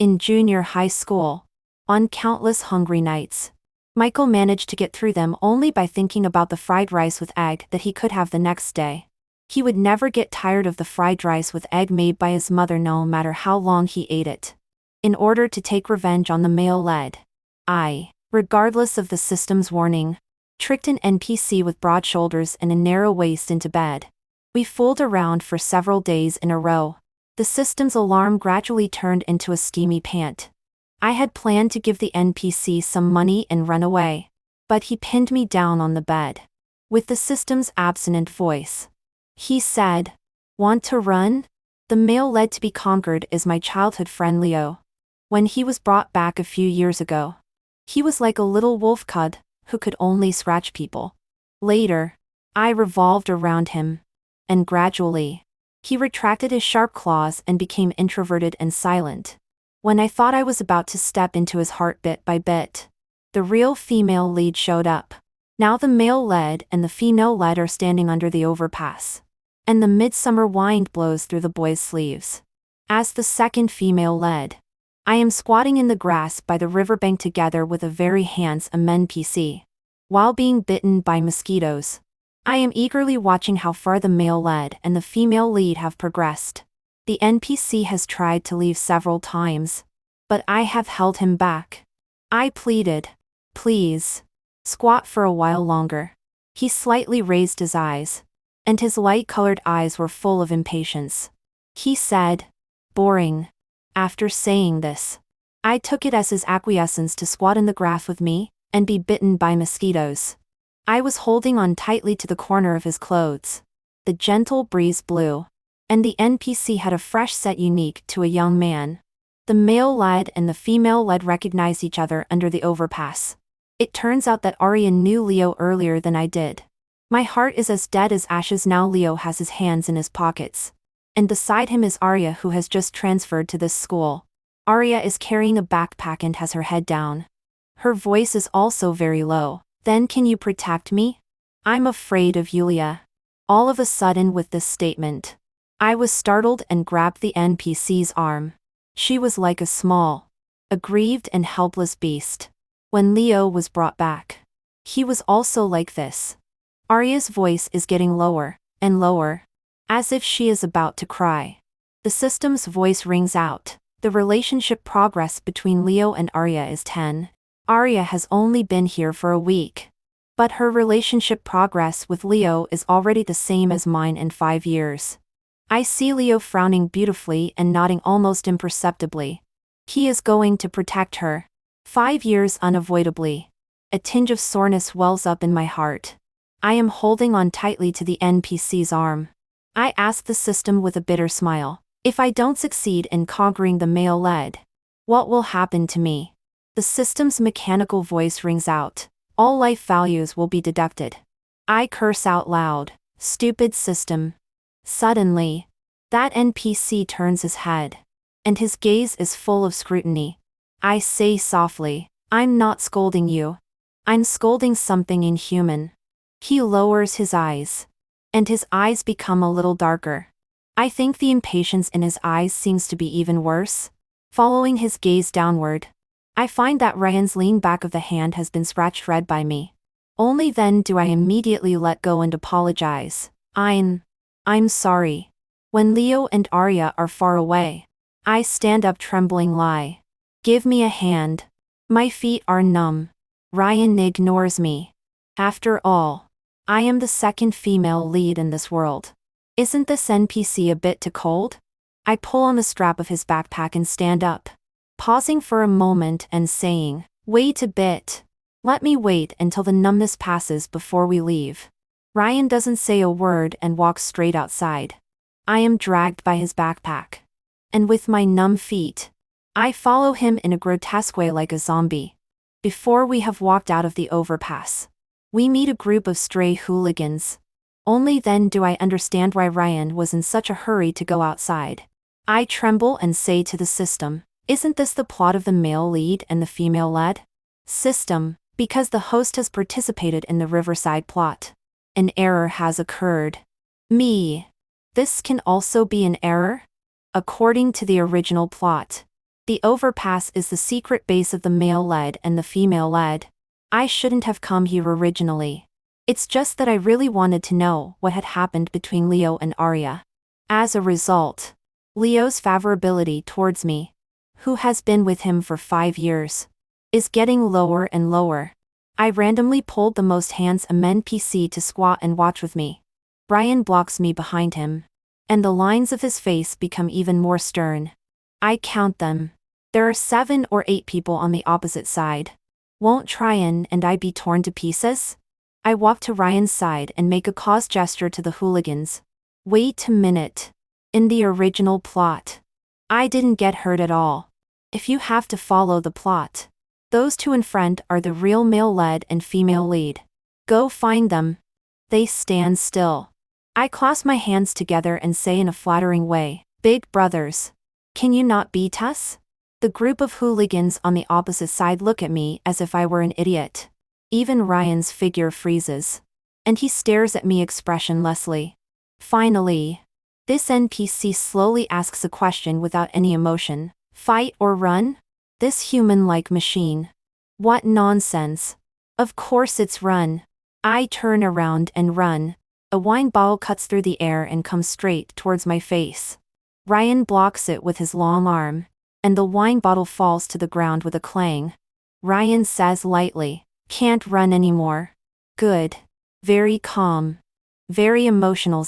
In junior high school. On countless hungry nights. Michael managed to get through them only by thinking about the fried rice with egg that he could have the next day. He would never get tired of the fried rice with egg made by his mother no matter how long he ate it. In order to take revenge on the male lead, I, regardless of the system's warning, tricked an NPC with broad shoulders and a narrow waist into bed. We fooled around for several days in a row. The system's alarm gradually turned into a steamy pant. I had planned to give the NPC some money and run away. But he pinned me down on the bed. With the system's abstinent voice. He said, "Want to run?" The male lead to be conquered is my childhood friend Leo. When he was brought back a few years ago, he was like a little wolf cub who could only scratch people. Later, I revolved around him. And gradually, he retracted his sharp claws and became introverted and silent. When I thought I was about to step into his heart bit by bit, the real female lead showed up. Now the male lead and the female lead are standing under the overpass. And the midsummer wind blows through the boy's sleeves. As the second female lead, I am squatting in the grass by the riverbank together with a very handsome NPC. While being bitten by mosquitoes, I am eagerly watching how far the male lead and the female lead have progressed. The NPC has tried to leave several times, but I have held him back. I pleaded, "Please, squat for a while longer." He slightly raised his eyes, and his light-colored eyes were full of impatience. He said, "Boring." After saying this, I took it as his acquiescence to squat in the grass with me and be bitten by mosquitoes. I was holding on tightly to the corner of his clothes. The gentle breeze blew, and the NPC had a fresh set unique to a young man. The male lead and the female lead recognized each other under the overpass. It turns out that Arya knew Leo earlier than I did. My heart is as dead as ashes now. Leo has his hands in his pockets. And beside him is Arya, who has just transferred to this school. Arya is carrying a backpack and has her head down. Her voice is also very low. "Then can you protect me? I'm afraid of Yulia." All of a sudden with this statement, I was startled and grabbed the NPC's arm. She was like a small, aggrieved and helpless beast. When Leo was brought back, he was also like this. Arya's voice is getting lower and lower, as if she is about to cry. The system's voice rings out. The relationship progress between Leo and Arya is 10. Arya has only been here for a week. But her relationship progress with Leo is already the same as mine in 5 years. I see Leo frowning beautifully and nodding almost imperceptibly. He is going to protect her. 5 years unavoidably. A tinge of soreness wells up in my heart. I am holding on tightly to the NPC's arm. I ask the system with a bitter smile, "If I don't succeed in conquering the male lead, what will happen to me?" The system's mechanical voice rings out, "All life values will be deducted." I curse out loud, "Stupid system." Suddenly, that NPC turns his head, and his gaze is full of scrutiny. I say softly, "I'm not scolding you. I'm scolding something inhuman." He lowers his eyes, and his eyes become a little darker. I think the impatience in his eyes seems to be even worse. Following his gaze downward, I find that Ryan's lean back of the hand has been scratched red by me. Only then do I immediately let go and apologize. I'm sorry. When Leo and Arya are far away, I stand up trembling. Lie. Give me a hand. My feet are numb. Ryan ignores me. After all, I am the second female lead in this world. Isn't this NPC a bit too cold? I pull on the strap of his backpack and stand up, pausing for a moment and saying, "Wait a bit. Let me wait until the numbness passes before we leave." Ryan doesn't say a word and walks straight outside. I am dragged by his backpack. And with my numb feet, I follow him in a grotesque way like a zombie. Before we have walked out of the overpass, we meet a group of stray hooligans. Only then do I understand why Ryan was in such a hurry to go outside. I tremble and say to the system, "Isn't this the plot of the male lead and the female lead?" System, because the host has participated in the Riverside plot. An error has occurred. Me. This can also be an error? According to the original plot, The overpass is the secret base of the male lead and the female lead. I shouldn't have come here originally. It's just that I really wanted to know what had happened between Leo and Arya. As a result, Leo's favorability towards me, who has been with him for 5 years, is getting lower and lower. I randomly pulled the most handsome NPC to squat and watch with me. Ryan blocks me behind him, and the lines of his face become even more stern. I count them. There are 7 or 8 people on the opposite side. Won't Ryan and I be torn to pieces? I walk to Ryan's side and make a cause gesture to the hooligans. Wait a minute. In the original plot, I didn't get hurt at all. If you have to follow the plot, those two in front are the real male lead and female lead. Go find them. They stand still. I clasp my hands together and say in a flattering way, "Big brothers, can you not beat us?" The group of hooligans on the opposite side look at me as if I were an idiot. Even Ryan's figure freezes, and he stares at me expressionlessly. Finally, this NPC slowly asks a question without any emotion. Fight or run? This human-like machine. What nonsense. Of course it's run. I turn around and run. A wine bottle cuts through the air and comes straight towards my face. Ryan blocks it with his long arm, and the wine bottle falls to the ground with a clang. Ryan says lightly, "Can't run anymore." Good. Very calm. Very emotional.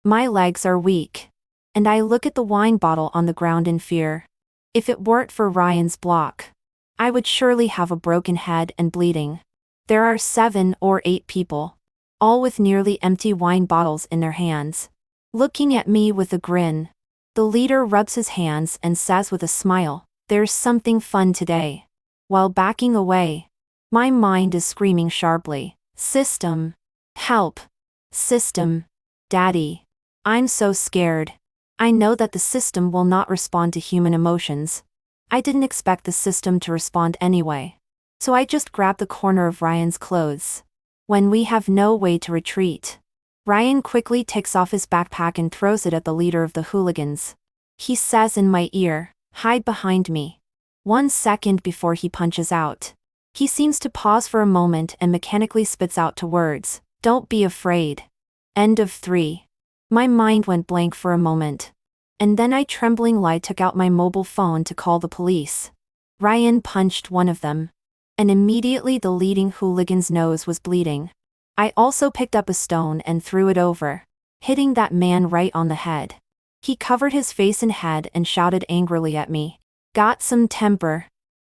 My legs are weak, and I look at the wine bottle on the ground in fear. If it weren't for Ryan's block, I would surely have a broken head and bleeding. There are 7 or 8 people, all with nearly empty wine bottles in their hands, looking at me with a grin. The leader rubs his hands and says with a smile, "There's something fun today." While backing away, my mind is screaming sharply, "System! Help! System! Daddy! I'm so scared." I know that the system will not respond to human emotions. I didn't expect the system to respond anyway. So I just grab the corner of Ryan's clothes. When we have no way to retreat, Ryan quickly takes off his backpack and throws it at the leader of the hooligans. He says in my ear, "Hide behind me." 1 second before he punches out. He seems to pause for a moment and mechanically spits out 2 words, "Don't be afraid." End of 3. My mind went blank for a moment. And then I tremblingly took out my mobile phone to call the police. Ryan punched one of them, and immediately the leading hooligan's nose was bleeding. I also picked up a stone and threw it over, hitting that man right on the head. He covered his face and head and shouted angrily at me, "Got some temper?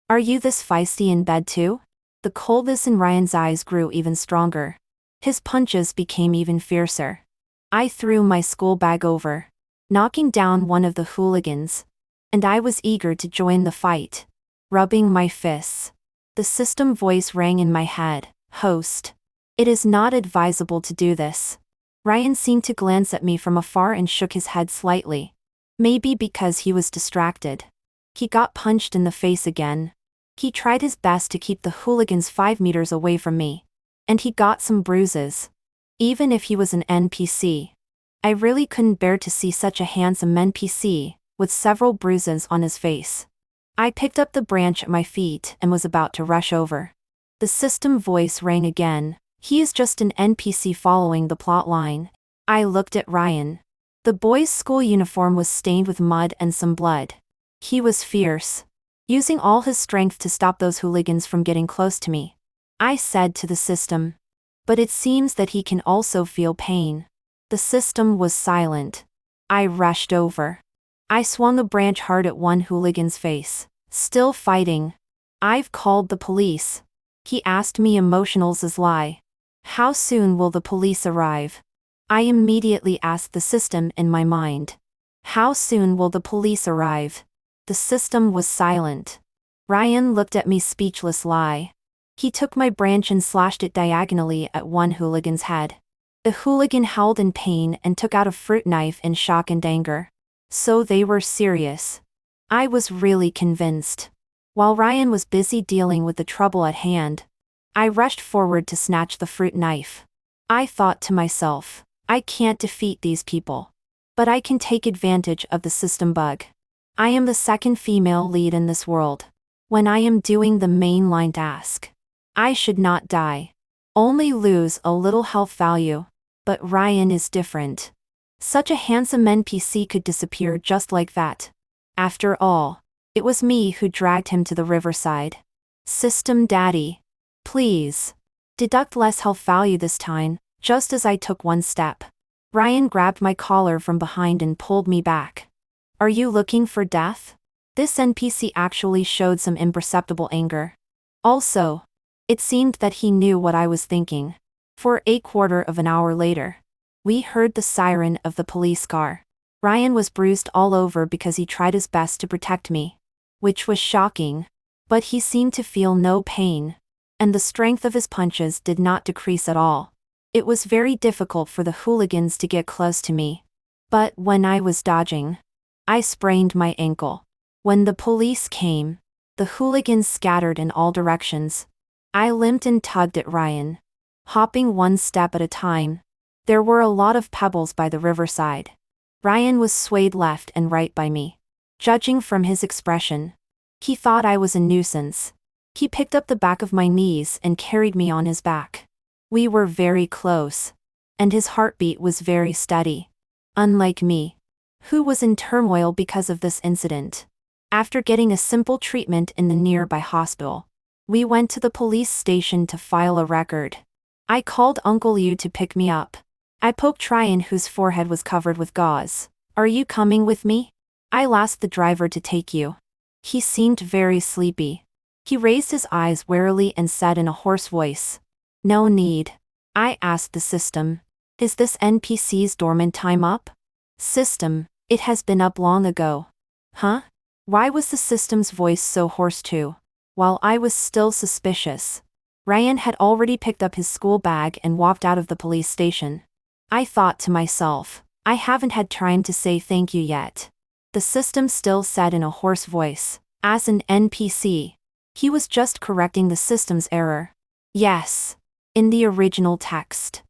Are you this feisty in bed too?" The coldness in Ryan's eyes grew even stronger. His punches became even fiercer. I threw my school bag over, knocking down one of the hooligans, and I was eager to join the fight. Rubbing my fists, the system voice rang in my head, "Host, it is not advisable to do this." Ryan seemed to glance at me from afar and shook his head slightly. Maybe because he was distracted. He got punched in the face again. He tried his best to keep the hooligans 5 meters away from me, and he got some bruises. Even if he was an NPC, I really couldn't bear to see such a handsome NPC, with several bruises on his face. I picked up the branch at my feet and was about to rush over. The system voice rang again, "He is just an NPC following the plot line." I looked at Ryan. The boy's school uniform was stained with mud and some blood. He was fierce, using all his strength to stop those hooligans from getting close to me. I said to the system, "But it seems that he can also feel pain." The system was silent. I rushed over. I swung the branch hard at one hooligan's face. "Still fighting?" "I've called the police." He asked me emotional's lie. "How soon will the police arrive?" I immediately asked the system in my mind. "How soon will the police arrive?" The system was silent. Ryan looked at me speechless lie. He took my branch and slashed it diagonally at one hooligan's head. The hooligan howled in pain and took out a fruit knife in shock and anger. So they were serious. I was really convinced. While Ryan was busy dealing with the trouble at hand, I rushed forward to snatch the fruit knife. I thought to myself, I can't defeat these people, but I can take advantage of the system bug. I am the second female lead in this world. When I am doing the mainline task, I should not die. Only lose a little health value. But Ryan is different. Such a handsome NPC could disappear just like that. After all, it was me who dragged him to the riverside. System Daddy. Please. Deduct less health value this time, just as I took one step. Ryan grabbed my collar from behind and pulled me back. Are you looking for death? This NPC actually showed some imperceptible anger. Also, it seemed that he knew what I was thinking. For a quarter of an hour later, we heard the siren of the police car. Ryan was bruised all over because he tried his best to protect me, which was shocking. But he seemed to feel no pain, and the strength of his punches did not decrease at all. It was very difficult for the hooligans to get close to me. But when I was dodging, I sprained my ankle. When the police came, the hooligans scattered in all directions. I limped and tugged at Ryan, hopping one step at a time. There were a lot of pebbles by the riverside. Ryan was swayed left and right by me. Judging from his expression, he thought I was a nuisance. He picked up the back of my knees and carried me on his back. We were very close, and his heartbeat was very steady. Unlike me, who was in turmoil because of this incident. After getting a simple treatment in the nearby hospital, we went to the police station to file a record. I called Uncle Liu to pick me up. I poked Ryan, whose forehead was covered with gauze. Are you coming with me? I'll ask the driver to take you. He seemed very sleepy. He raised his eyes warily and said in a hoarse voice, No need. I asked the system. Is this NPC's dormant time up? System, it has been up long ago. Huh? Why was the system's voice so hoarse too? While I was still suspicious, Ryan had already picked up his school bag and walked out of the police station. I thought to myself, I haven't had time to say thank you yet. The system still said in a hoarse voice, as an NPC. He was just correcting the system's error. Yes. In the original text.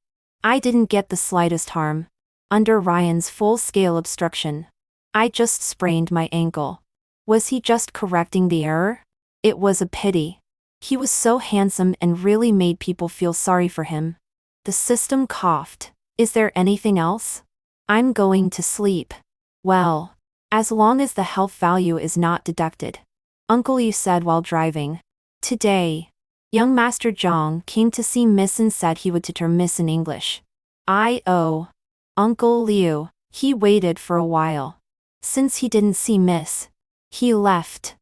I didn't get the slightest harm. Under Ryan's full-scale obstruction, I just sprained my ankle. Was he just correcting the error? It was a pity. He was so handsome and really made people feel sorry for him. The system coughed. Is there anything else? I'm going to sleep. Well, as long as the health value is not deducted. Uncle Yu said while driving. Today, young Master Zhang came to see Miss and said he would tutor Miss in English. Uncle Liu, he waited for a while. Since he didn't see Miss, he left.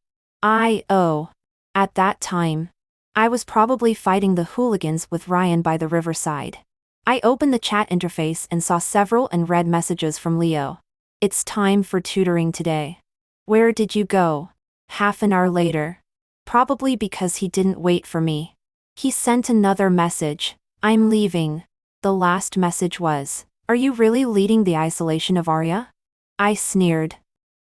At that time, I was probably fighting the hooligans with Ryan by the riverside. I opened the chat interface and saw several unread messages from Leo. It's time for tutoring today. Where did you go? Half an hour later. Probably because he didn't wait for me. He sent another message. I'm leaving. The last message was, Are you really leading the isolation of Arya? I sneered.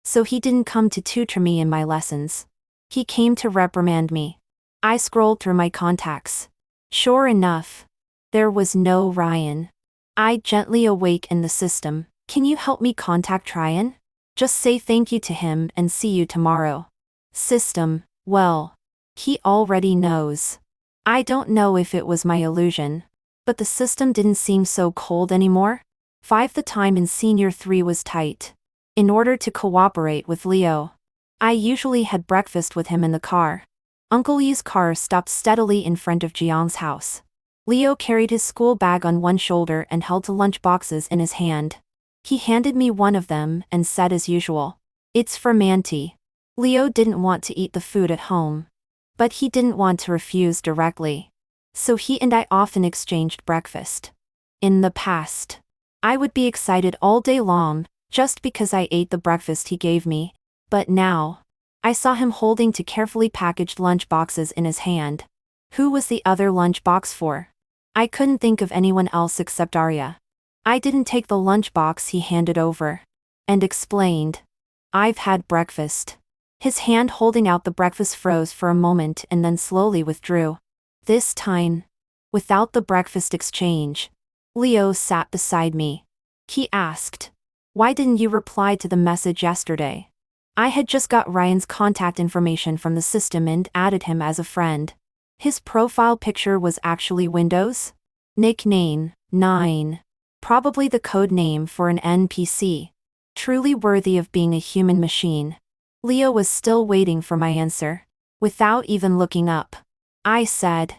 So he didn't come to tutor me in my lessons. He came to reprimand me. I scrolled through my contacts. Sure enough, there was no Ryan. I gently awakened the system. Can you help me contact Ryan? Just say thank you to him and see you tomorrow. System, well, he already knows. I don't know if it was my illusion, but the system didn't seem so cold anymore. 5 The time in Senior 3 was tight. In order to cooperate with Leo, I usually had breakfast with him in the car. Uncle Yi's car stopped steadily in front of Jiang's house. Leo carried his school bag on one shoulder and held two lunch boxes in his hand. He handed me one of them and said as usual, It's for Manti. Leo didn't want to eat the food at home, but he didn't want to refuse directly. So he and I often exchanged breakfast. In the past, I would be excited all day long, just because I ate the breakfast he gave me. But now, I saw him holding two carefully packaged lunch boxes in his hand. Who was the other lunch box for? I couldn't think of anyone else except Arya. I didn't take the lunch box he handed over, and explained, I've had breakfast. His hand holding out the breakfast froze for a moment and then slowly withdrew. This time, without the breakfast exchange, Leo sat beside me. He asked, Why didn't you reply to the message yesterday? I had just got Ryan's contact information from the system and added him as a friend. His profile picture was actually Windows. Nickname, 9. Probably the code name for an NPC. Truly worthy of being a human machine. Leo was still waiting for my answer. Without even looking up, I said,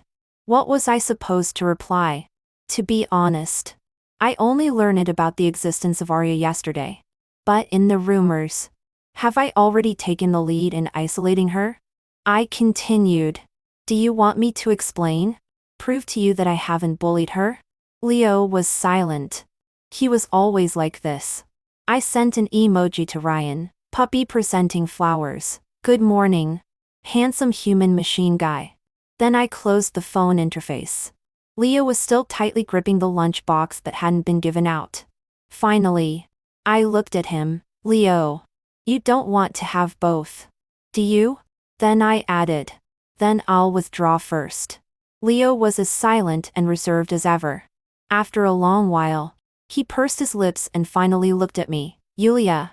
what was I supposed to reply? To be honest, I only learned about the existence of Arya yesterday. But in the rumors, have I already taken the lead in isolating her? I continued. Do you want me to explain? Prove to you that I haven't bullied her? Leo was silent. He was always like this. I sent an emoji to Ryan, puppy presenting flowers. Good morning, handsome human machine guy. Then I closed the phone interface. Leo was still tightly gripping the lunchbox that hadn't been given out. Finally, I looked at him. Leo, you don't want to have both, do you? Then I added, then I'll withdraw first. Leo was as silent and reserved as ever. After a long while, he pursed his lips and finally looked at me. Yulia.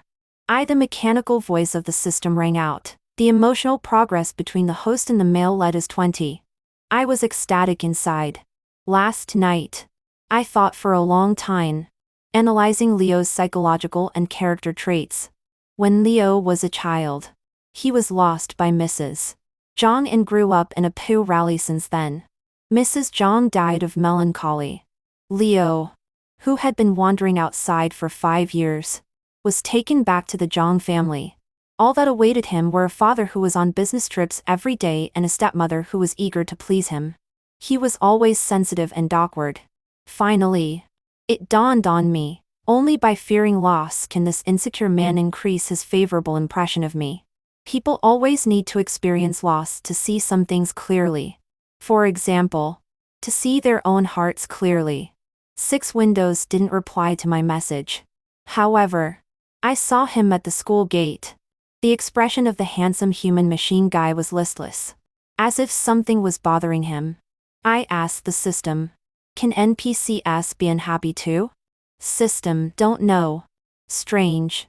The mechanical voice of the system rang out. The emotional progress between the host and the male lead is 20. I was ecstatic inside. Last night, I thought for a long time, analyzing Leo's psychological and character traits. When Leo was a child, he was lost by Mrs. Zhang and grew up in a Pooh rally since then. Mrs. Zhang died of melancholy. Leo, who had been wandering outside for 5 years, was taken back to the Zhang family. All that awaited him were a father who was on business trips every day and a stepmother who was eager to please him. He was always sensitive and awkward. Finally, it dawned on me, only by fearing loss can this insecure man increase his favorable impression of me. People always need to experience loss to see some things clearly. For example, to see their own hearts clearly. 6 Windows didn't reply to my message. However, I saw him at the school gate. The expression of the handsome human machine guy was listless. As if something was bothering him. I asked the system, can NPCs be unhappy too? System, don't know. Strange.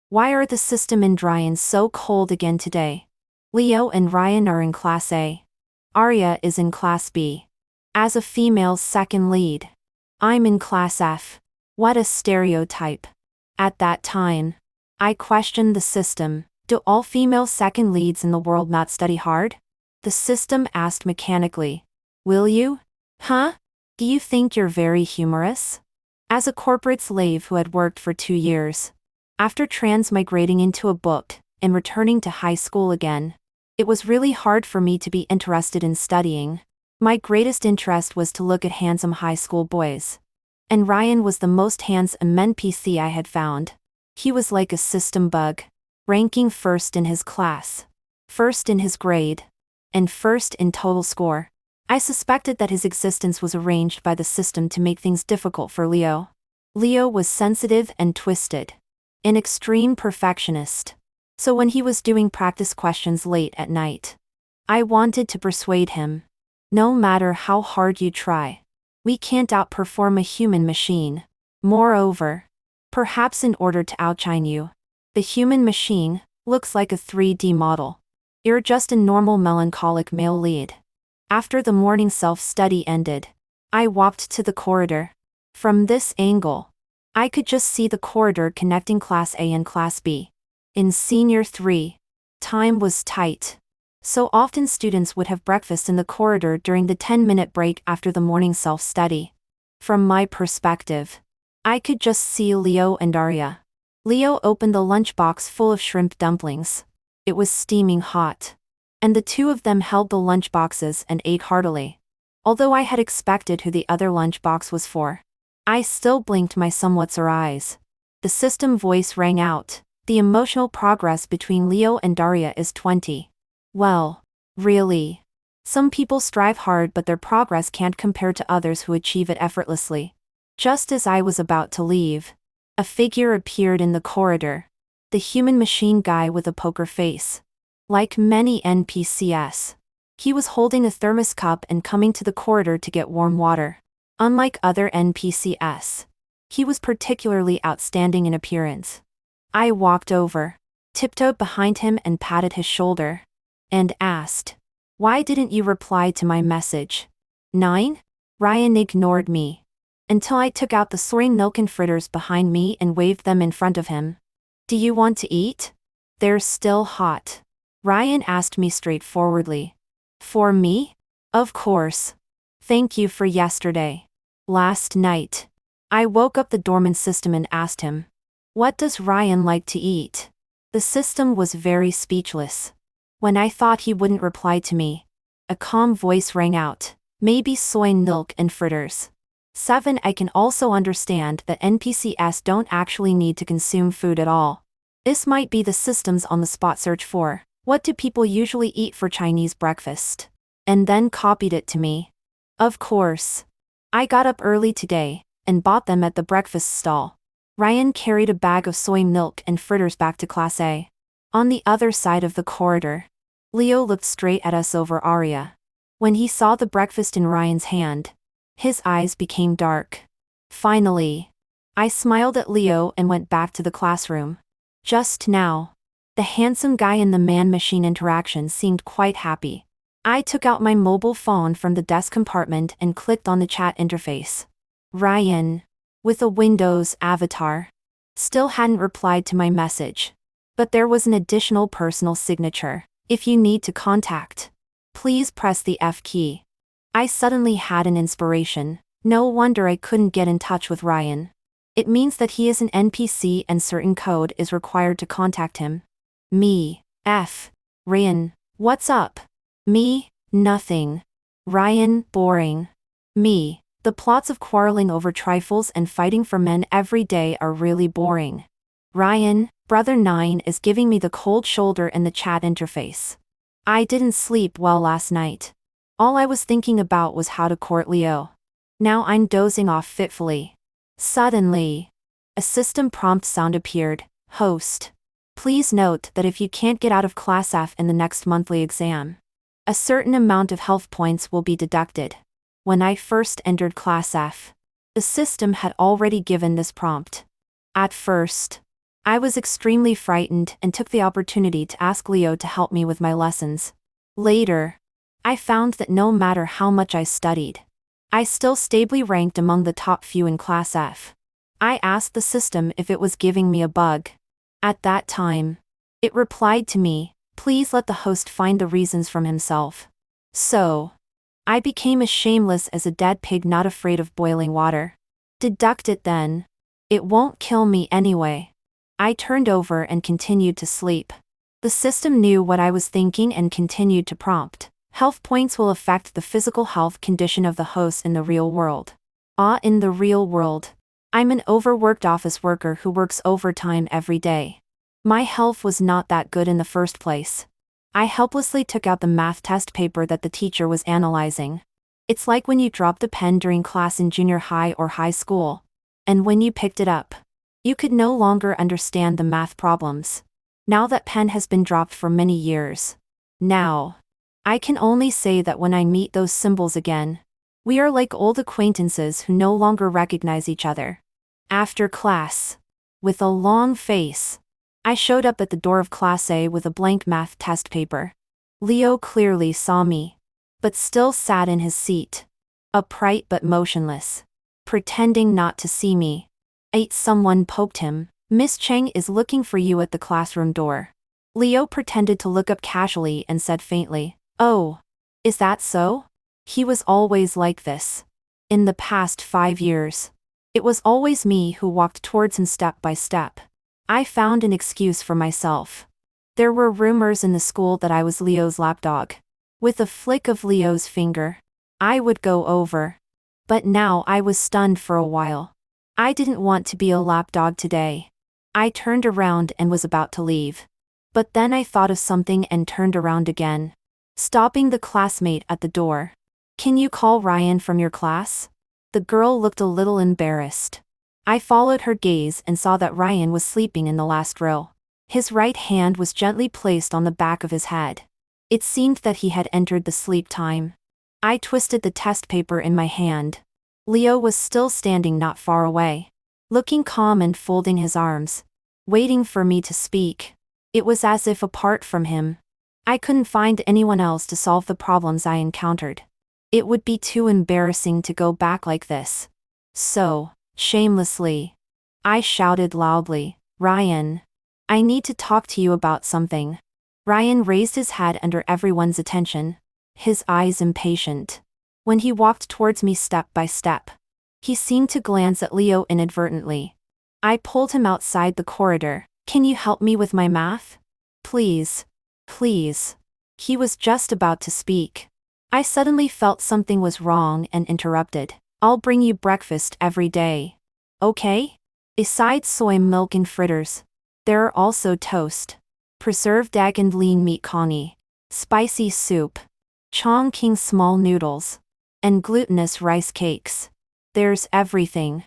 Why are the system and Ryan so cold again today? Leo and Ryan are in Class A. Arya is in Class B. As a female second lead, I'm in Class F. What a stereotype. At that time, I questioned the system. Do all female second leads in the world not study hard? The system asked mechanically. Will you? Huh? Do you think you're very humorous? As a corporate slave who had worked for 2 years, after transmigrating into a book and returning to high school again, it was really hard for me to be interested in studying. My greatest interest was to look at handsome high school boys. And Ryan was the most handsome NPC I had found. He was like a system bug. Ranking first in his class, first in his grade, and first in total score. I suspected that his existence was arranged by the system to make things difficult for Leo. Leo was sensitive and twisted. An extreme perfectionist. So when he was doing practice questions late at night, I wanted to persuade him. No matter how hard you try, we can't outperform a human machine. Moreover, perhaps in order to outshine you, the human machine looks like a 3D model. You're just a normal melancholic male lead. After the morning self-study ended, I walked to the corridor. From this angle, I could just see the corridor connecting Class A and Class B. In Senior 3, time was tight. So often students would have breakfast in the corridor during the 10-minute break after the morning self-study. From my perspective, I could just see Leo and Arya. Leo opened the lunchbox full of shrimp dumplings. It was steaming hot. And the two of them held the lunchboxes and ate heartily. Although I had expected who the other lunchbox was for, I still blinked my somewhat sore eyes. The system voice rang out. The emotional progress between Leo and Arya is 20. Well, really. Some people strive hard but their progress can't compare to others who achieve it effortlessly. Just as I was about to leave, a figure appeared in the corridor. The human machine guy with a poker face. Like many NPCs, he was holding a thermos cup and coming to the corridor to get warm water. Unlike other NPCs, he was particularly outstanding in appearance. I walked over. tiptoed behind him and patted his shoulder, and asked, "Why didn't you reply to my message?" 9. Ryan ignored me until I took out the soaring milk and fritters behind me and waved them in front of him. "Do you want to eat? They're still hot," Ryan asked me straightforwardly. "For me? Of course. Thank you for yesterday." Last night, I woke up the dormant system and asked him, "What does Ryan like to eat?" The system was very speechless. When I thought he wouldn't reply to me, a calm voice rang out, "Maybe soy milk and fritters." 7. I can also understand that NPCs don't actually need to consume food at all. This might be the system's on-the-spot search for, "What do people usually eat for Chinese breakfast?" and then copied it to me. Of course. I got up early today and bought them at the breakfast stall. Ryan carried a bag of soy milk and fritters back to Class A. On the other side of the corridor, Leo looked straight at us over Aria. When he saw the breakfast in Ryan's hand, his eyes became dark. Finally, I smiled at Leo and went back to the classroom. Just now, the handsome guy in the man-machine interaction seemed quite happy. I took out my mobile phone from the desk compartment and clicked on the chat interface. Ryan, with a Windows avatar, still hadn't replied to my message. But there was an additional personal signature. "If you need to contact, please press the F key." I suddenly had an inspiration. No wonder I couldn't get in touch with Ryan. It means that he is an NPC and certain code is required to contact him. Me, F. Ryan, what's up? Me, nothing. Ryan, boring. Me, the plots of quarreling over trifles and fighting for men every day are really boring. Ryan, Brother 9 is giving me the cold shoulder in the chat interface. I didn't sleep well last night. All I was thinking about was how to court Leo. Now I'm dozing off fitfully. Suddenly, a system prompt sound appeared. "Host. Please note that if you can't get out of Class F in the next monthly exam, a certain amount of health points will be deducted." When I first entered Class F, the system had already given this prompt. At first, I was extremely frightened and took the opportunity to ask Leo to help me with my lessons. Later, I found that no matter how much I studied, I still stably ranked among the top few in Class F. I asked the system if it was giving me a bug. At that time, it replied to me, "Please let the host find the reasons from himself." So, I became as shameless as a dead pig not afraid of boiling water. Deduct it then. It won't kill me anyway. I turned over and continued to sleep. The system knew what I was thinking and continued to prompt. "Health points will affect the physical health condition of the host in the real world." In the real world, I'm an overworked office worker who works overtime every day. My health was not that good in the first place. I helplessly took out the math test paper that the teacher was analyzing. It's like when you dropped a pen during class in junior high or high school, and when you picked it up, you could no longer understand the math problems. Now that pen has been dropped for many years. Now, I can only say that when I meet those symbols again, we are like old acquaintances who no longer recognize each other. After class, with a long face, I showed up at the door of Class A with a blank math test paper. Leo clearly saw me, but still sat in his seat, upright but motionless, pretending not to see me. Someone poked him. "Miss Cheng is looking for you at the classroom door." Leo pretended to look up casually and said faintly, "Oh, is that so?" He was always like this. In the past 5 years, it was always me who walked towards him step by step. I found an excuse for myself. There were rumors in the school that I was Leo's lapdog. With a flick of Leo's finger, I would go over. But now I was stunned for a while. I didn't want to be a lapdog today. I turned around and was about to leave. But then I thought of something and turned around again, stopping the classmate at the door. "Can you call Ryan from your class?" The girl looked a little embarrassed. I followed her gaze and saw that Ryan was sleeping in the last row. His right hand was gently placed on the back of his head. It seemed that he had entered the sleep time. I twisted the test paper in my hand. Leo was still standing not far away, looking calm and folding his arms, waiting for me to speak. It was as if apart from him, I couldn't find anyone else to solve the problems I encountered. It would be too embarrassing to go back like this. So, shamelessly, I shouted loudly, "Ryan, I need to talk to you about something." Ryan raised his head under everyone's attention, his eyes impatient. When he walked towards me step by step, he seemed to glance at Leo inadvertently. I pulled him outside the corridor. "Can you help me with my math? Please. Please." He was just about to speak. I suddenly felt something was wrong and interrupted. "I'll bring you breakfast every day. Okay? Besides soy milk and fritters, there are also toast, preserved egg and lean meat connie, spicy soup, Chongqing small noodles, and glutinous rice cakes. There's everything."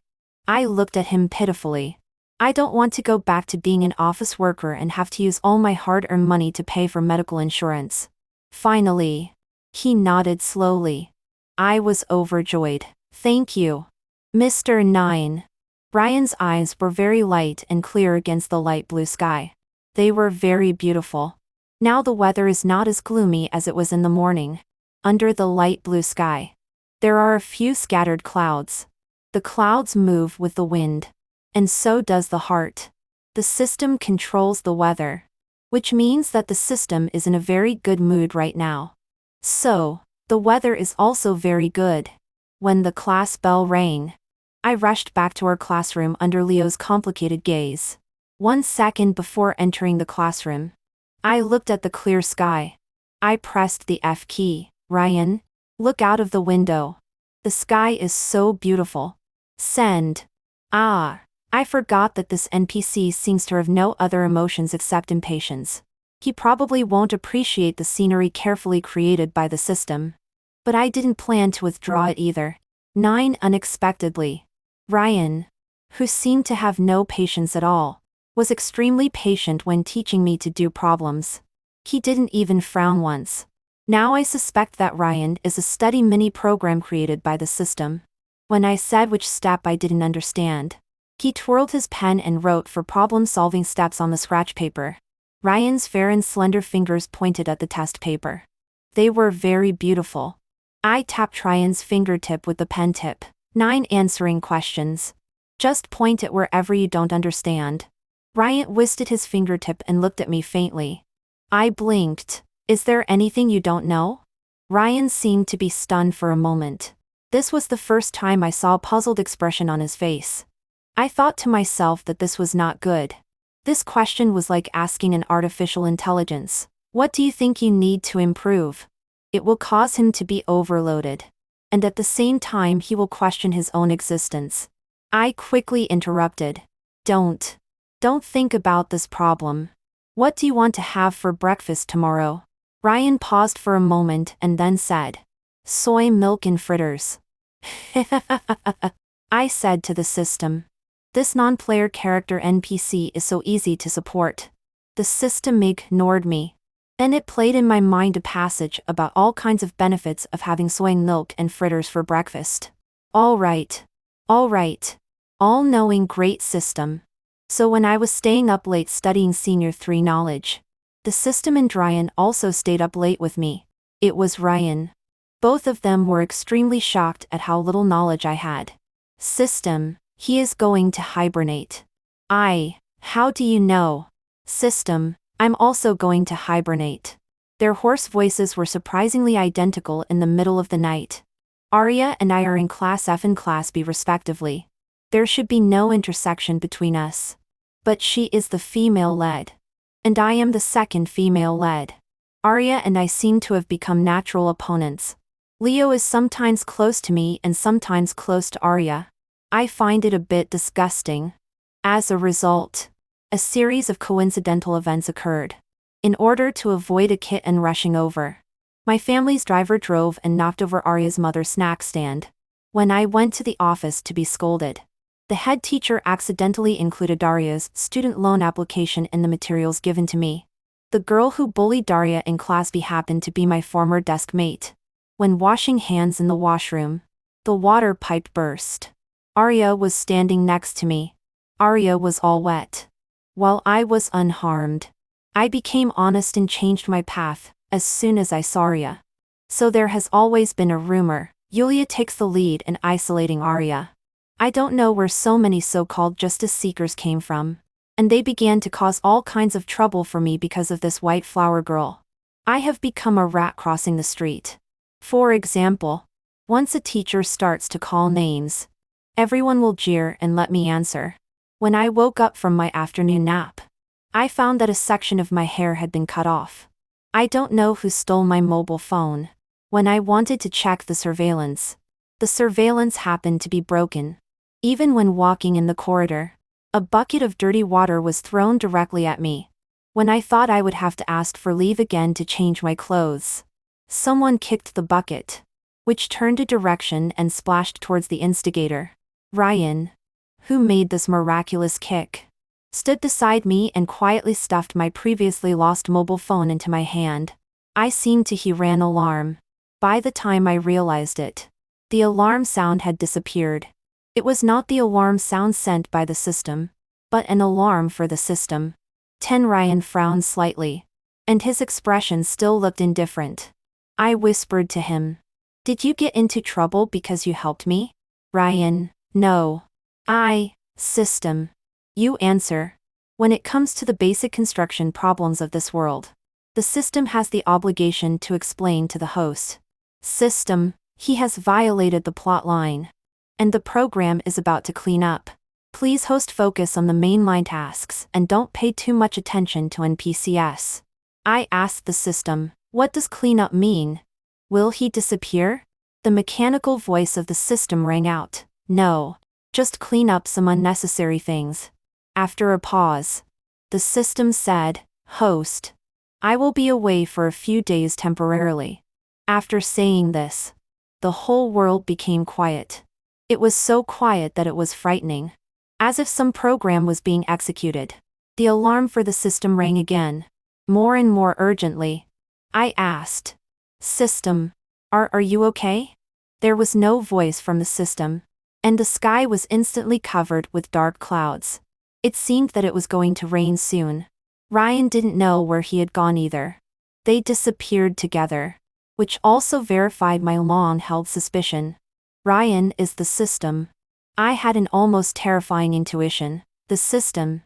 I looked at him pitifully. I don't want to go back to being an office worker and have to use all my hard-earned money to pay for medical insurance. Finally, he nodded slowly. I was overjoyed. "Thank you, Mr. 9. Ryan's eyes were very light and clear against the light blue sky. They were very beautiful. Now the weather is not as gloomy as it was in the morning. Under the light blue sky, there are a few scattered clouds. The clouds move with the wind, and so does the heart. The system controls the weather, which means that the system is in a very good mood right now. So, the weather is also very good." When the class bell rang, I rushed back to our classroom under Leo's complicated gaze. 1 second before entering the classroom, I looked at the clear sky. I pressed the F key. "Ryan, look out of the window. The sky is so beautiful. Send." Ah, I forgot that this NPC seems to have no other emotions except impatience. He probably won't appreciate the scenery carefully created by the system. But I didn't plan to withdraw it either. 9 unexpectedly. Ryan, who seemed to have no patience at all, was extremely patient when teaching me to do problems. He didn't even frown once. Now I suspect that Ryan is a study mini program created by the system. When I said which step I didn't understand, he twirled his pen and wrote for problem-solving steps on the scratch paper. Ryan's fair and slender fingers pointed at the test paper. They were very beautiful. I tapped Ryan's fingertip with the pen tip. 9 answering questions. Just point it wherever you don't understand. Ryan twisted his fingertip and looked at me faintly. I blinked. "Is there anything you don't know?" Ryan seemed to be stunned for a moment. This was the first time I saw a puzzled expression on his face. I thought to myself that this was not good. This question was like asking an artificial intelligence, "What do you think you need to improve?" It will cause him to be overloaded. And at the same time he will question his own existence. I quickly interrupted. Don't think about this problem. What do you want to have for breakfast tomorrow?" Ryan paused for a moment and then said, "Soy milk and fritters." I said to the system. This non-player character NPC is so easy to support. The system ignored me. Then it played in my mind a passage about all kinds of benefits of having soy milk and fritters for breakfast. All right, all-knowing great system. So when I was staying up late studying Senior 3 knowledge, the system and Ryan also stayed up late with me. It was Ryan. Both of them were extremely shocked at how little knowledge I had. "System, he is going to hibernate." How do you know?" "System, I'm also going to hibernate." Their hoarse voices were surprisingly identical in the middle of the night. Arya and I are in Class F and Class B respectively. There should be no intersection between us. But she is the female lead. And I am the second female lead. Arya and I seem to have become natural opponents. Leo is sometimes close to me and sometimes close to Arya. I find it a bit disgusting. As a result, a series of coincidental events occurred. In order to avoid a kitten rushing over, my family's driver drove and knocked over Arya's mother's snack stand. When I went to the office to be scolded, the head teacher accidentally included Arya's student loan application in the materials given to me. The girl who bullied Arya in Class B happened to be my former desk mate. When washing hands in the washroom, the water pipe burst. Arya was standing next to me. Arya was all wet, while I was unharmed. I became honest and changed my path as soon as I saw Arya. So there has always been a rumor Yulia takes the lead in isolating Arya. I don't know where so many so-called justice seekers came from. And they began to cause all kinds of trouble for me because of this white flower girl. I have become a rat crossing the street. For example, once a teacher starts to call names, everyone will jeer and let me answer. When I woke up from my afternoon nap, I found that a section of my hair had been cut off. I don't know who stole my mobile phone. When I wanted to check the surveillance happened to be broken. Even when walking in the corridor, a bucket of dirty water was thrown directly at me. When I thought I would have to ask for leave again to change my clothes, someone kicked the bucket, which turned a direction and splashed towards the instigator. Ryan, who made this miraculous kick, stood beside me and quietly stuffed my previously lost mobile phone into my hand. I seemed to hear an alarm. By the time I realized it, the alarm sound had disappeared. It was not the alarm sound sent by the system, but an alarm for the system. Ryan frowned slightly, and his expression still looked indifferent. I whispered to him, "Did you get into trouble because you helped me?" Ryan, "No. System. You answer. When it comes to the basic construction problems of this world, the system has the obligation to explain to the host. System, he has violated the plot line. And the program is about to clean up. Please host focus on the mainline tasks and don't pay too much attention to NPCs. I asked the system, what does cleanup mean? Will he disappear? The mechanical voice of the system rang out, no. Just clean up some unnecessary things. After a pause, the system said, host, I will be away for a few days temporarily. After saying this, the whole world became quiet. It was so quiet that it was frightening. As if some program was being executed. The alarm for the system rang again. More and more urgently. I asked, system, are you okay? There was no voice from the system. And the sky was instantly covered with dark clouds. It seemed that it was going to rain soon. Ryan didn't know where he had gone either. They disappeared together. Which also verified my long-held suspicion. Ryan is the system. I had an almost terrifying intuition. The system,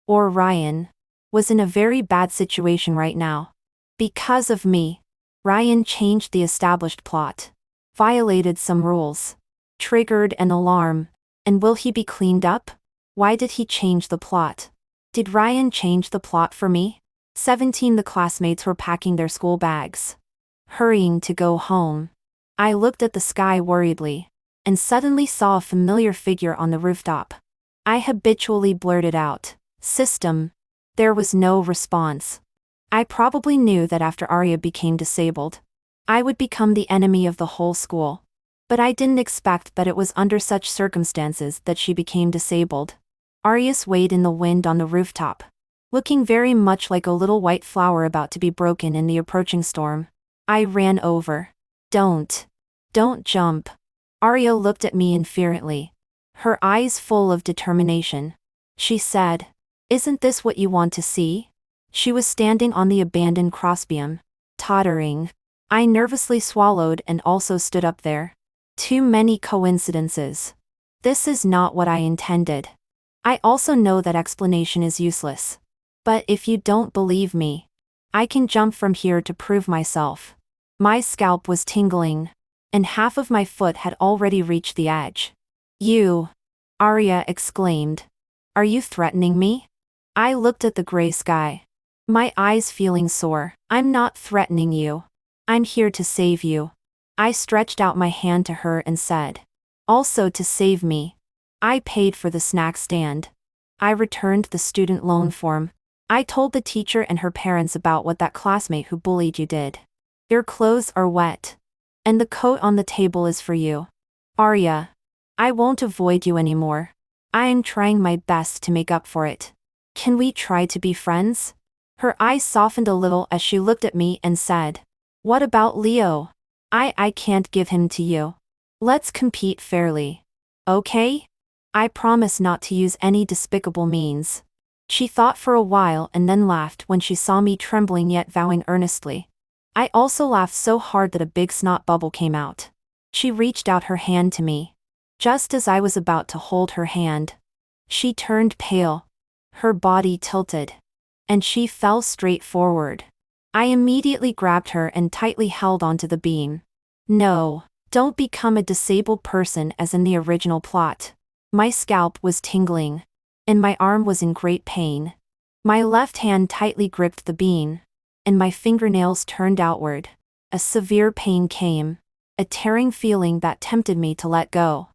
or Ryan, was in a very bad situation right now. Because of me, Ryan changed the established plot, violated some rules, triggered an alarm, and will he be cleaned up? Why did he change the plot? Did Ryan change the plot for me? 17 The classmates were packing their school bags, hurrying to go home. I looked at the sky worriedly, and suddenly saw a familiar figure on the rooftop. I habitually blurted out, system. There was no response. I probably knew that after Arya became disabled, I would become the enemy of the whole school. But I didn't expect that it was under such circumstances that she became disabled. Arya swayed in the wind on the rooftop, looking very much like a little white flower about to be broken in the approaching storm. I ran over. Don't jump. Arya looked at me indifferently, her eyes full of determination. She said, isn't this what you want to see? She was standing on the abandoned crossbeam, tottering. I nervously swallowed and also stood up there. Too many coincidences. This is not what I intended. I also know that explanation is useless. But if you don't believe me, I can jump from here to prove myself. My scalp was tingling, and half of my foot had already reached the edge. You! Arya exclaimed. Are you threatening me? I looked at the gray sky, my eyes feeling sore. I'm not threatening you. I'm here to save you. I stretched out my hand to her and said, also to save me. I paid for the snack stand. I returned the student loan form. I told the teacher and her parents about what that classmate who bullied you did. Your clothes are wet. And the coat on the table is for you. Arya, I won't avoid you anymore. I am trying my best to make up for it. Can we try to be friends? Her eyes softened a little as she looked at me and said, what about Leo? I can't give him to you. Let's compete fairly. Okay? I promise not to use any despicable means. She thought for a while and then laughed when she saw me trembling yet vowing earnestly. I also laughed so hard that a big snot bubble came out. She reached out her hand to me. Just as I was about to hold her hand, she turned pale. Her body tilted. And she fell straight forward. I immediately grabbed her and tightly held onto the beam. No, don't become a disabled person as in the original plot. My scalp was tingling. And my arm was in great pain. My left hand tightly gripped the beam. And my fingernails turned outward. A severe pain came. A tearing feeling that tempted me to let go.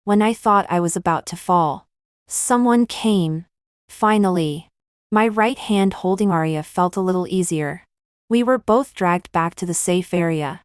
When I thought I was about to fall, someone came. Finally. My right hand holding Arya felt a little easier. We were both dragged back to the safe area.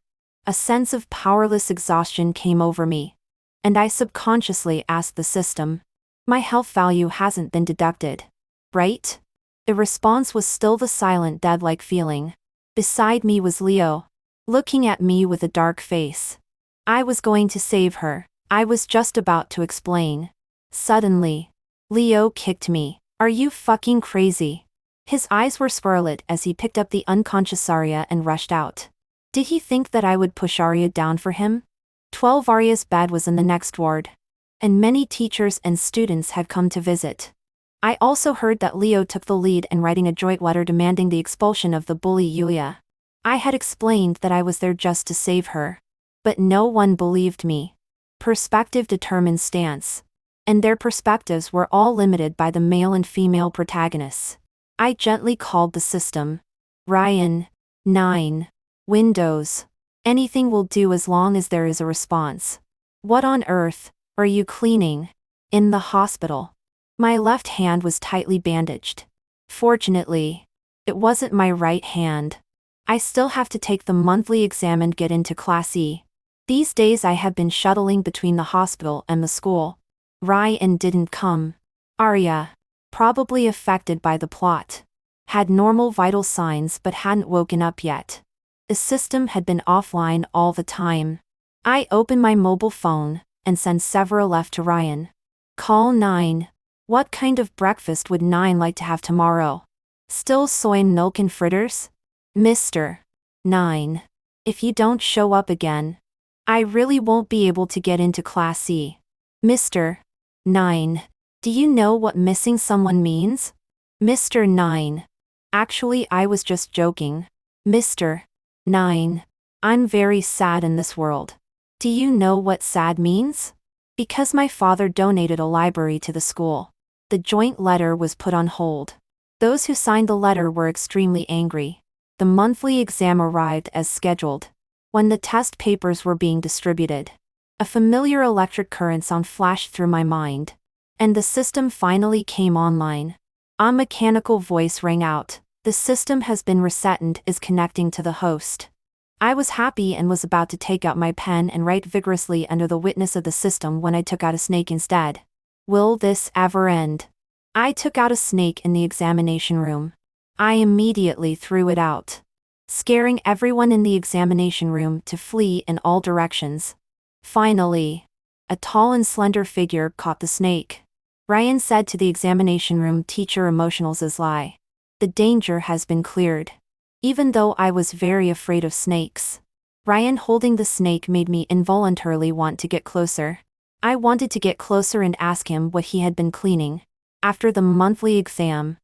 A sense of powerless exhaustion came over me. And I subconsciously asked the system. My health value hasn't been deducted, right? The response was still the silent dead-like feeling. Beside me was Leo, looking at me with a dark face. I was going to save her. I was just about to explain. Suddenly, Leo kicked me. Are you fucking crazy? His eyes were scarlet as he picked up the unconscious Arya and rushed out. Did he think that I would push Arya down for him? 12 Arya's bed was in the next ward. And many teachers and students had come to visit. I also heard that Leo took the lead in writing a joint letter demanding the expulsion of the bully Yulia. I had explained that I was there just to save her. But no one believed me. Perspective determines stance. And their perspectives were all limited by the male and female protagonists. I gently called the system. Ryan. 9. Windows. Anything will do as long as there is a response. What on earth are you cleaning? In the hospital. My left hand was tightly bandaged. Fortunately, it wasn't my right hand. I still have to take the monthly exam and get into Class E. These days I have been shuttling between the hospital and the school. Ryan didn't come. Arya, probably affected by the plot, had normal vital signs but hadn't woken up yet. The system had been offline all the time. I opened my mobile phone and sent several left to Ryan. Call 9. What kind of breakfast would 9 like to have tomorrow? Still soy milk and fritters? Mr. 9. If you don't show up again, I really won't be able to get into Class C. Mr. 9. Do you know what missing someone means? Mr. 9. Actually, I was just joking. Mr. 9. I'm very sad in this world. Do you know what sad means? Because my father donated a library to the school. The joint letter was put on hold. Those who signed the letter were extremely angry. The monthly exam arrived as scheduled. When the test papers were being distributed, a familiar electric current sound flashed through my mind. And the system finally came online. A mechanical voice rang out. The system has been reset and is connecting to the host. I was happy and was about to take out my pen and write vigorously under the witness of the system when I took out a snake instead. Will this ever end? I took out a snake in the examination room. I immediately threw it out, scaring everyone in the examination room to flee in all directions. Finally, a tall and slender figure caught the snake. Ryan said to the examination room teacher emotionals is lie. The danger has been cleared. Even though I was very afraid of snakes, Ryan holding the snake made me involuntarily want to get closer. I wanted to get closer and ask him what he had been cleaning. After the monthly exam,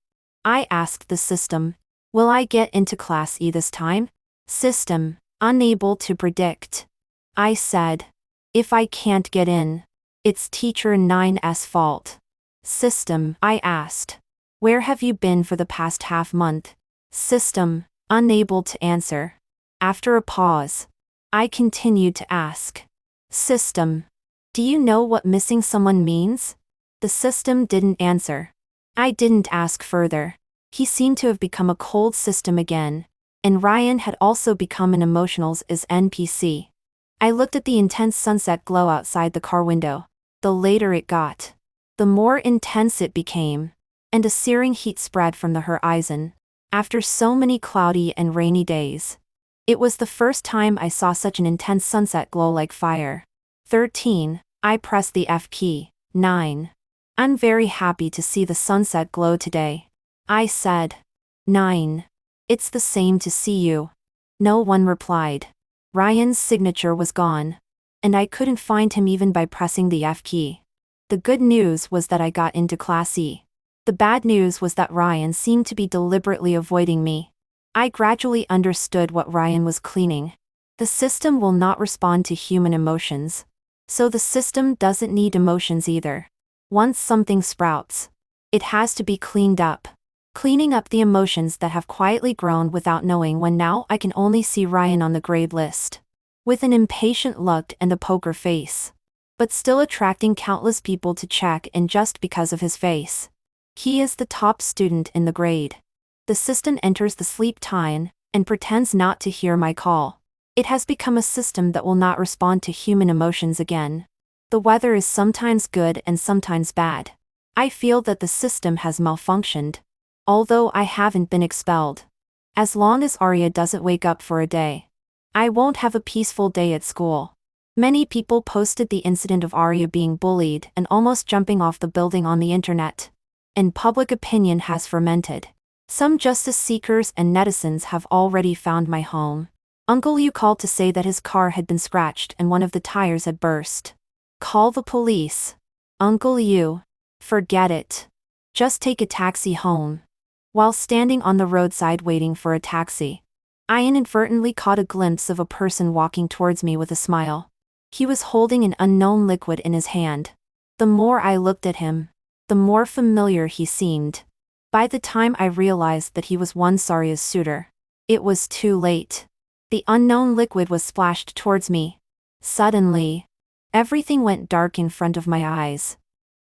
I asked the system, will I get into Class E this time? System, unable to predict. I said, if I can't get in, it's teacher 9's fault. System, I asked, where have you been for the past half month? System, unable to answer. After a pause, I continued to ask. System, do you know what missing someone means? The system didn't answer. I didn't ask further. He seemed to have become a cold system again, and Ryan had also become an emotionals as NPC. I looked at the intense sunset glow outside the car window. The later it got, the more intense it became, and a searing heat spread from the horizon. After so many cloudy and rainy days, it was the first time I saw such an intense sunset glow like fire. 13. I pressed the F key. 9. I'm very happy to see the sunset glow today. I said. 9. It's the same to see you. No one replied. Ryan's signature was gone. And I couldn't find him even by pressing the F key. The good news was that I got into Class E. The bad news was that Ryan seemed to be deliberately avoiding me. I gradually understood what Ryan was cleaning. The system will not respond to human emotions. So the system doesn't need emotions either. Once something sprouts, it has to be cleaned up. Cleaning up the emotions that have quietly grown without knowing when. Now I can only see Ryan on the grade list, with an impatient look and a poker face, but still attracting countless people to check in just because of his face. He is the top student in the grade. The system enters the sleep time and pretends not to hear my call. It has become a system that will not respond to human emotions again. The weather is sometimes good and sometimes bad. I feel that the system has malfunctioned, although I haven't been expelled. As long as Arya doesn't wake up for a day, I won't have a peaceful day at school. Many people posted the incident of Arya being bullied and almost jumping off the building on the internet. And public opinion has fermented. Some justice seekers and netizens have already found my home. Uncle Liu called to say that his car had been scratched and one of the tires had burst. Call the police. Uncle Liu. Forget it. Just take a taxi home. While standing on the roadside waiting for a taxi, I inadvertently caught a glimpse of a person walking towards me with a smile. He was holding an unknown liquid in his hand. The more I looked at him, the more familiar he seemed. By the time I realized that he was one Sarya's suitor, it was too late. The unknown liquid was splashed towards me. Suddenly, everything went dark in front of my eyes,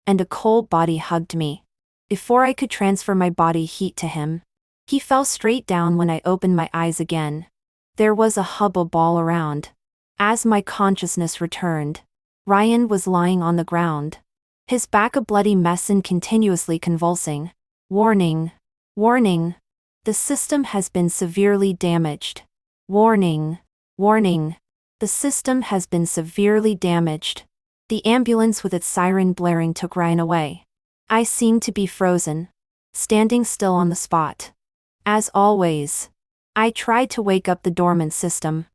and a cold body hugged me. Before I could transfer my body heat to him, he fell straight down. When I opened my eyes again, there was a hubbub all around. As my consciousness returned, Ryan was lying on the ground, his back a bloody mess and continuously convulsing. Warning. Warning. The system has been severely damaged. Warning. Warning. The system has been severely damaged. The ambulance with its siren blaring took Ryan away. I seemed to be frozen, standing still on the spot. As always, I tried to wake up the dormant system.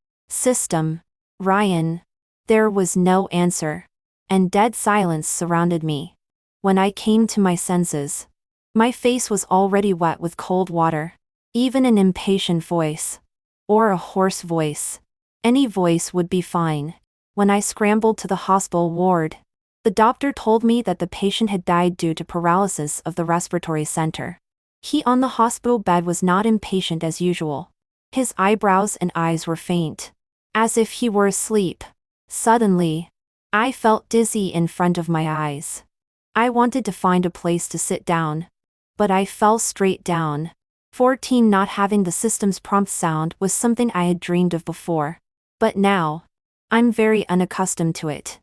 Ryan. There was no answer, and dead silence surrounded me. When I came to my senses, my face was already wet with cold water. Even an impatient voice, or a hoarse voice, any voice would be fine. When I scrambled to the hospital ward, the doctor told me that the patient had died due to paralysis of the respiratory center. He on the hospital bed was not impatient as usual. His eyebrows and eyes were faint, as if he were asleep. Suddenly, I felt dizzy in front of my eyes. I wanted to find a place to sit down, but I fell straight down. 14. Not having the system's prompt sound was something I had dreamed of before, but now, I'm very unaccustomed to it.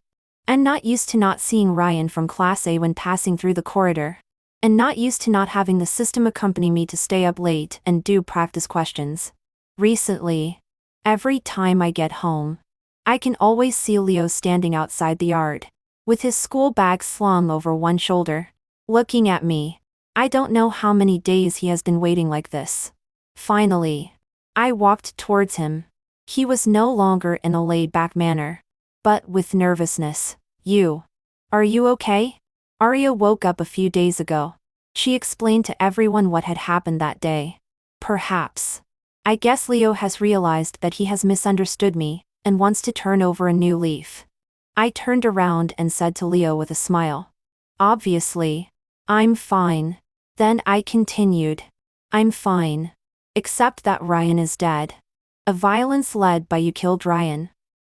I'm not used to not seeing Ryan from Class A when passing through the corridor, and not used to not having the system accompany me to stay up late and do practice questions. Recently, every time I get home, I can always see Leo standing outside the yard, with his school bag slung over one shoulder, looking at me. I don't know how many days he has been waiting like this. Finally, I walked towards him. He was no longer in a laid-back manner, but with nervousness. Are you okay? Arya woke up a few days ago. She explained to everyone what had happened that day. Perhaps. I guess Leo has realized that he has misunderstood me, and wants to turn over a new leaf. I turned around and said to Leo with a smile. Obviously, I'm fine. Then I continued. I'm fine. Except that Ryan is dead. A violence led by you killed Ryan.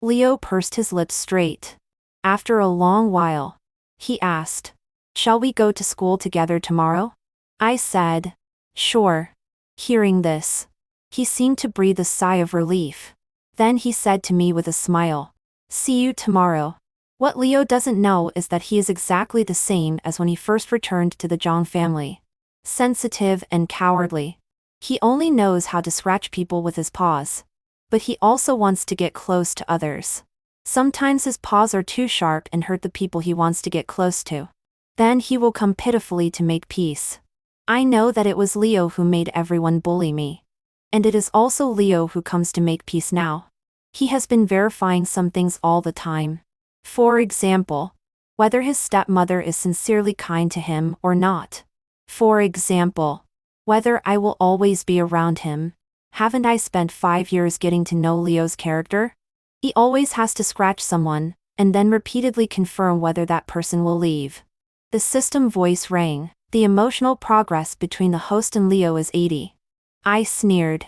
Leo pursed his lips straight. After a long while, he asked, shall we go to school together tomorrow? I said, sure. Hearing this, he seemed to breathe a sigh of relief. Then he said to me with a smile, see you tomorrow. What Leo doesn't know is that he is exactly the same as when he first returned to the Zhang family. Sensitive and cowardly. He only knows how to scratch people with his paws. But he also wants to get close to others. Sometimes his paws are too sharp and hurt the people he wants to get close to. Then he will come pitifully to make peace. I know that it was Leo who made everyone bully me. And it is also Leo who comes to make peace now. He has been verifying some things all the time. For example, whether his stepmother is sincerely kind to him or not. For example, whether I will always be around him. Haven't I spent 5 years getting to know Leo's character? He always has to scratch someone, and then repeatedly confirm whether that person will leave. The system voice rang. The emotional progress between the host and Leo is 80. I sneered.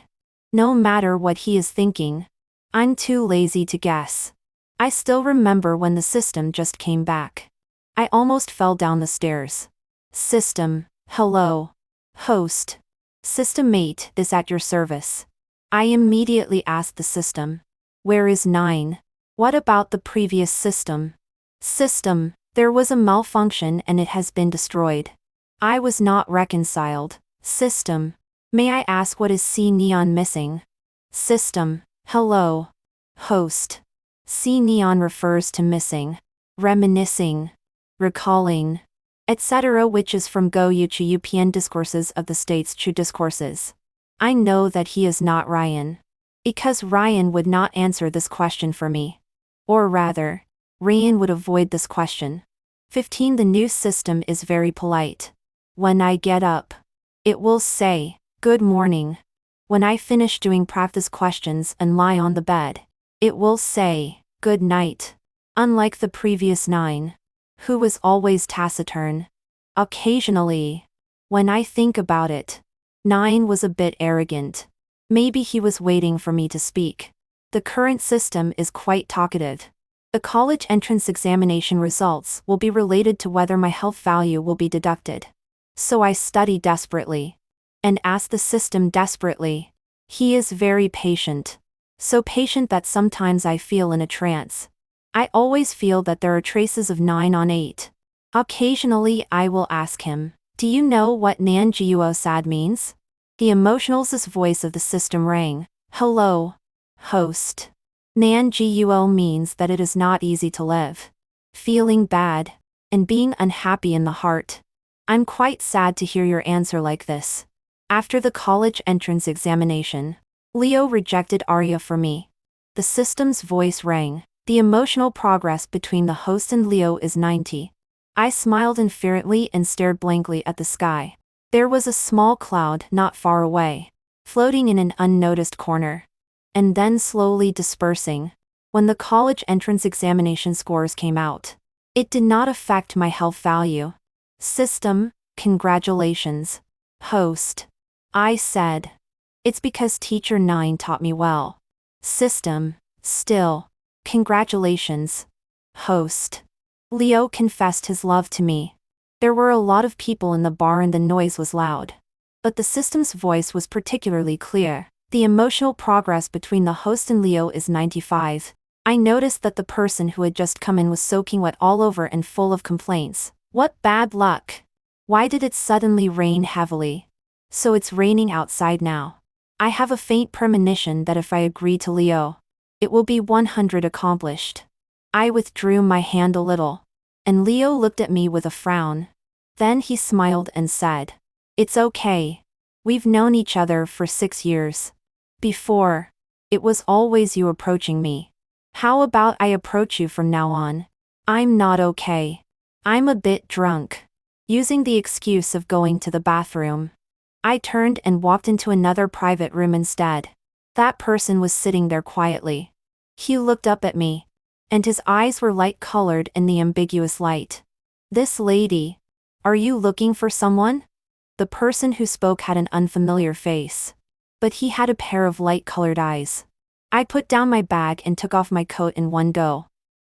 No matter what he is thinking. I'm too lazy to guess. I still remember when the system just came back. I almost fell down the stairs. System, hello. Host. System mate is at your service. I immediately asked the system. Where is 9? What about the previous system? System, there was a malfunction and it has been destroyed. I was not reconciled. System. May I ask what is C neon missing? System. Hello. Host. C neon refers to missing, reminiscing, recalling, etc., which is from Go-Yuchi UPN Discourses of the States Chu Discourses. I know that he is not Ryan. Because Ryan would not answer this question for me. Or rather, Ryan would avoid this question. 15. The new system is very polite. When I get up, it will say, good morning. When I finish doing practice questions and lie on the bed, it will say, good night. Unlike the previous 9, who was always taciturn. Occasionally, when I think about it, 9 was a bit arrogant. Maybe he was waiting for me to speak. The current system is quite talkative. The college entrance examination results will be related to whether my health value will be deducted. So I study desperately. And ask the system desperately. He is very patient. So patient that sometimes I feel in a trance. I always feel that there are traces of 9 on 8. Occasionally I will ask him, do you know what Nanjiuo sad means? The emotional's voice of the system rang. Hello. Host. Nanjiuo means that it is not easy to live. Feeling bad. And being unhappy in the heart. I'm quite sad to hear your answer like this. After the college entrance examination, Leo rejected Arya for me. The system's voice rang. The emotional progress between the host and Leo is 90. I smiled inferently and stared blankly at the sky. There was a small cloud not far away, floating in an unnoticed corner, and then slowly dispersing. When the college entrance examination scores came out, it did not affect my health value. System, congratulations. Host. I said. It's because teacher 9 taught me well. System, still. Congratulations. Host. Leo confessed his love to me. There were a lot of people in the bar and the noise was loud. But the system's voice was particularly clear. The emotional progress between the host and Leo is 95. I noticed that the person who had just come in was soaking wet all over and full of complaints. What bad luck! Why did it suddenly rain heavily? So it's raining outside now. I have a faint premonition that if I agree to Leo, it will be 100 accomplished. I withdrew my hand a little, and Leo looked at me with a frown. Then he smiled and said, it's okay. We've known each other for 6 years. Before, it was always you approaching me. How about I approach you from now on? I'm not okay. I'm a bit drunk. Using the excuse of going to the bathroom, I turned and walked into another private room instead. That person was sitting there quietly. He looked up at me, and his eyes were light-colored in the ambiguous light. This lady. Are you looking for someone? The person who spoke had an unfamiliar face, but he had a pair of light-colored eyes. I put down my bag and took off my coat in one go.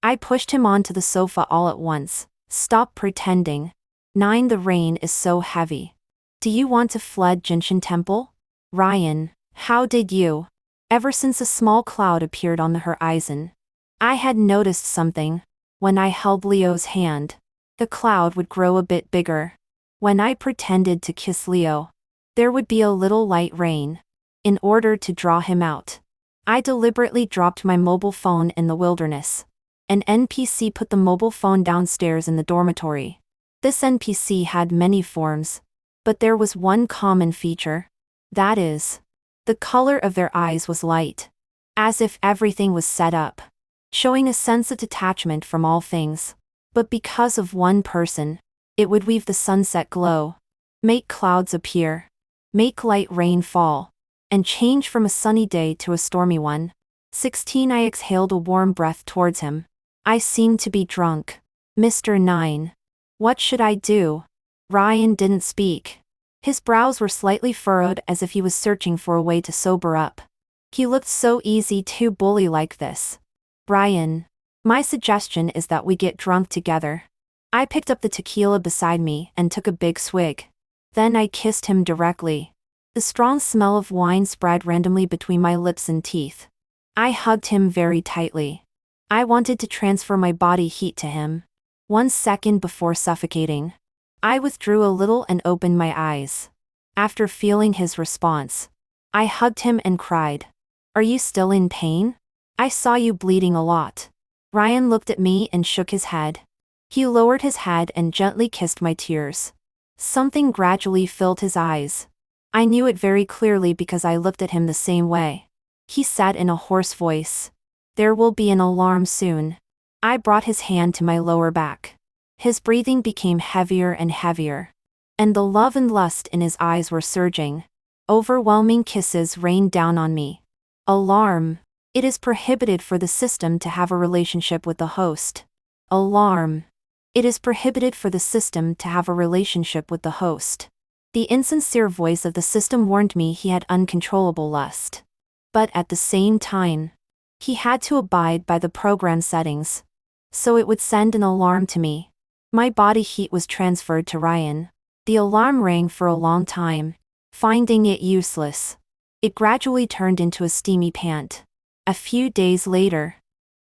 I pushed him onto the sofa all at once. Stop pretending. 9. The rain is so heavy. Do you want to flood Jinshin Temple? Ryan, how did you? Ever since a small cloud appeared on the horizon, I had noticed something. When I held Leo's hand, the cloud would grow a bit bigger. When I pretended to kiss Leo, there would be a little light rain. In order to draw him out, I deliberately dropped my mobile phone in the wilderness. An NPC put the mobile phone downstairs in the dormitory. This NPC had many forms, But there was one common feature. That is, the color of their eyes was light. As if everything was set up, showing a sense of detachment from all things. But because of one person, it would weave the sunset glow, make clouds appear, make light rain fall, and change from a sunny day to a stormy one. 16 I exhaled a warm breath towards him. I seemed to be drunk. Mr. 9. What should I do? Ryan didn't speak. His brows were slightly furrowed as if he was searching for a way to sober up. He looked so easy to bully like this. Ryan, my suggestion is that we get drunk together. I picked up the tequila beside me and took a big swig. Then I kissed him directly. The strong smell of wine spread randomly between my lips and teeth. I hugged him very tightly. I wanted to transfer my body heat to him. 1 second before suffocating, I withdrew a little and opened my eyes. After feeling his response, I hugged him and cried. Are you still in pain? I saw you bleeding a lot. Ryan looked at me and shook his head. He lowered his head and gently kissed my tears. Something gradually filled his eyes. I knew it very clearly because I looked at him the same way. He said in a hoarse voice, "There will be an alarm soon." I brought his hand to my lower back. His breathing became heavier and heavier. And the love and lust in his eyes were surging. Overwhelming kisses rained down on me. Alarm. It is prohibited for the system to have a relationship with the host. Alarm. It is prohibited for the system to have a relationship with the host. The insincere voice of the system warned me he had uncontrollable lust. But at the same time, he had to abide by the program settings. So it would send an alarm to me. My body heat was transferred to Ryan. The alarm rang for a long time. Finding it useless, it gradually turned into a steamy pant. A few days later,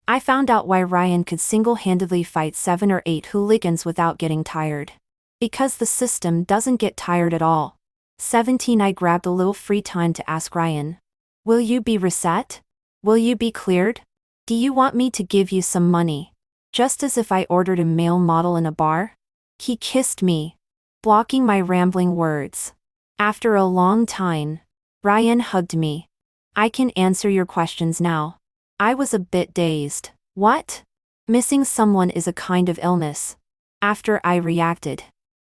I found out why Ryan could single-handedly fight 7 or 8 hooligans without getting tired. Because the system doesn't get tired at all. 17 I grabbed a little free time to ask Ryan. Will you be reset? Will you be cleared? Do you want me to give you some money? Just as if I ordered a male model in a bar? He kissed me, blocking my rambling words. After a long time, Ryan hugged me. I can answer your questions now. I was a bit dazed. What? Missing someone is a kind of illness. After I reacted,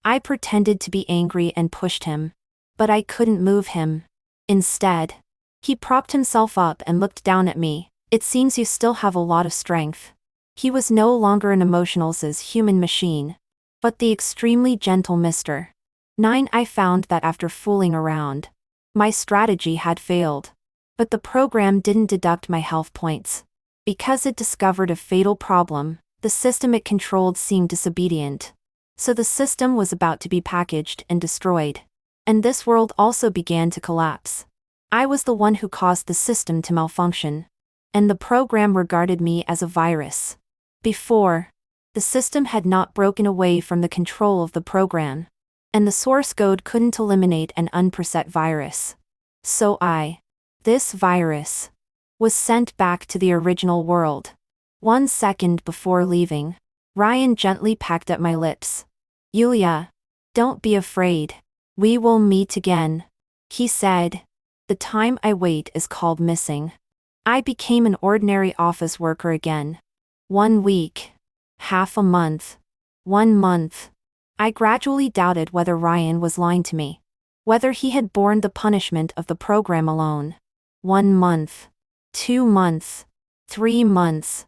I pretended to be angry and pushed him. But I couldn't move him. Instead, he propped himself up and looked down at me. It seems you still have a lot of strength. He was no longer an emotionless human machine, but the extremely gentle Mr. 9. I found that after fooling around, my strategy had failed. But the program didn't deduct my health points. Because it discovered a fatal problem, the system it controlled seemed disobedient. So the system was about to be packaged and destroyed. And this world also began to collapse. I was the one who caused the system to malfunction. And the program regarded me as a virus. Before, the system had not broken away from the control of the program. And the source code couldn't eliminate an unpreset virus. So this virus, was sent back to the original world. 1 second before leaving, Ryan gently pecked at my lips. Yulia, don't be afraid. We will meet again. He said. The time I wait is called missing. I became an ordinary office worker again. 1 week. Half a month. 1 month. I gradually doubted whether Ryan was lying to me. Whether he had borne the punishment of the program alone. 1 month. 2 months. 3 months.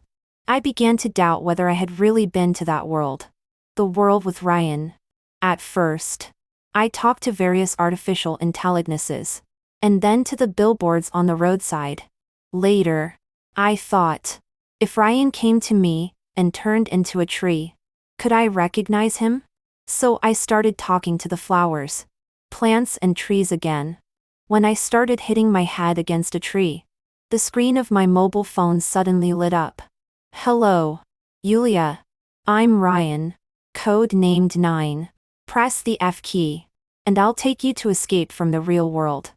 I began to doubt whether I had really been to that world. The world with Ryan. At first, I talked to various artificial intelligences. And then to the billboards on the roadside. Later, I thought, if Ryan came to me and turned into a tree, could I recognize him? So I started talking to the flowers, plants and trees again. When I started hitting my head against a tree, the screen of my mobile phone suddenly lit up. Hello, Yulia. I'm Ryan. Code named 9. Press the F key, and I'll take you to escape from the real world.